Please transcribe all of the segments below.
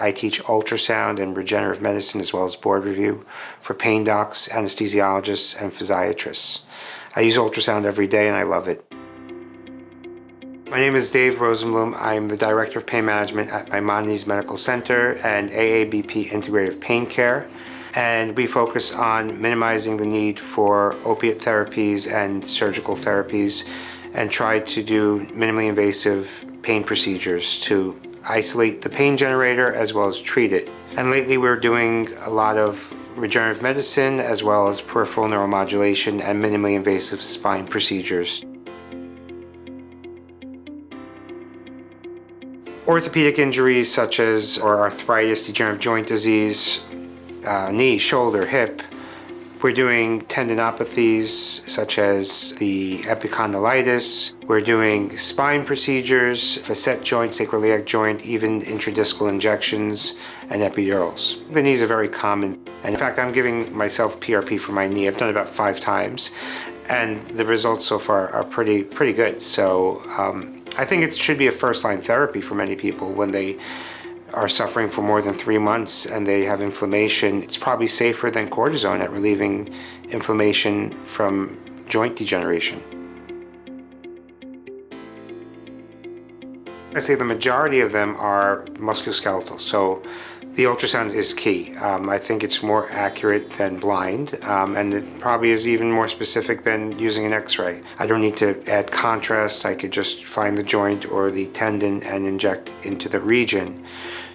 I teach ultrasound and regenerative medicine as well as board review for pain docs, anesthesiologists, and physiatrists. I use ultrasound every day and I love it. My name is Dave Rosenblum. I'm the Director of Pain Management at Maimonides Medical Center and AABP Integrative Pain Care. And we focus on minimizing the need for opiate therapies and surgical therapies and try to do minimally invasive pain procedures to isolate the pain generator as well as treat it. And lately we're doing a lot of regenerative medicine as well as peripheral neuromodulation and minimally invasive spine procedures. Orthopedic injuries such as arthritis, degenerative joint disease, knee, shoulder, hip. We're doing tendinopathies such as the epicondylitis. We're doing spine procedures, facet joint, sacroiliac joint, even intradiscal injections and epidurals. The knees are very common. And in fact, I'm giving myself PRP for my knee. I've done it about 5 times. And the results so far are pretty good. So I think it should be a first-line therapy for many people when they are suffering for more than 3 months and they have inflammation. It's probably safer than cortisone at relieving inflammation from joint degeneration. I say the majority of them are musculoskeletal, so the ultrasound is key. I think it's more accurate than blind, and it probably is even more specific than using an x-ray. I don't need to add contrast. I could just find the joint or the tendon and inject into the region.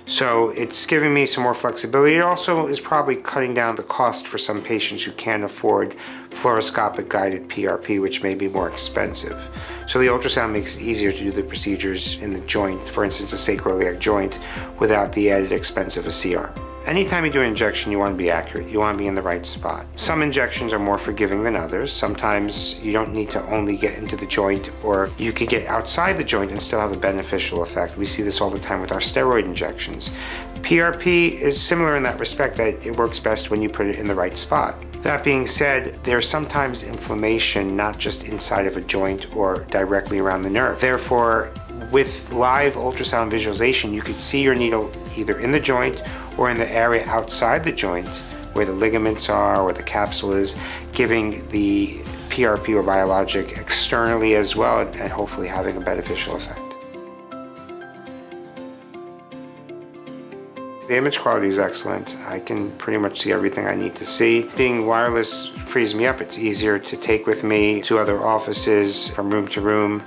So it's giving me some more flexibility. It also is probably cutting down the cost for some patients who can't afford fluoroscopic guided PRP, which may be more expensive. So the ultrasound makes it easier to do the procedures in the joint, for instance, a sacroiliac joint, without the added expense of a CR. Anytime you do an injection, you want to be accurate. You want to be in the right spot. Some injections are more forgiving than others. Sometimes you don't need to only get into the joint, or you could get outside the joint and still have a beneficial effect. We see this all the time with our steroid injections. PRP is similar in that respect, that it works best when you put it in the right spot. That being said, there's sometimes inflammation not just inside of a joint or directly around the nerve. Therefore, with live ultrasound visualization, you could see your needle either in the joint or in the area outside the joint where the ligaments are or the capsule is, giving the PRP or biologic externally as well and hopefully having a beneficial effect. The image quality is excellent. I can pretty much see everything I need to see. Being wireless frees me up. It's easier to take with me to other offices, from room to room.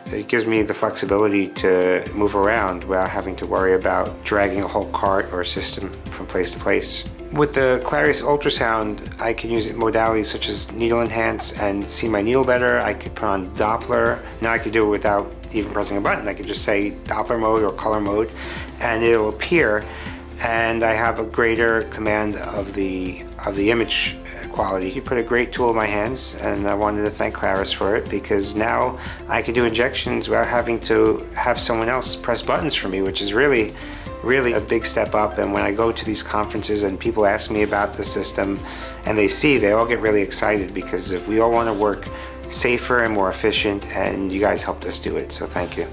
It gives me the flexibility to move around without having to worry about dragging a whole cart or system from place to place. With the Clarius ultrasound, I can use modalities such as needle enhance and see my needle better. I could put on Doppler. Now I could do it without even pressing a button. I could just say Doppler mode or color mode and it'll appear. And I have a greater command of the image quality. He put a great tool in my hands, and I wanted to thank Clarius for it, because now I can do injections without having to have someone else press buttons for me, which is really a big step up. And when I go to these conferences and people ask me about the system and they all get really excited, because we all want to work safer and more efficient, and you guys helped us do it, so thank you.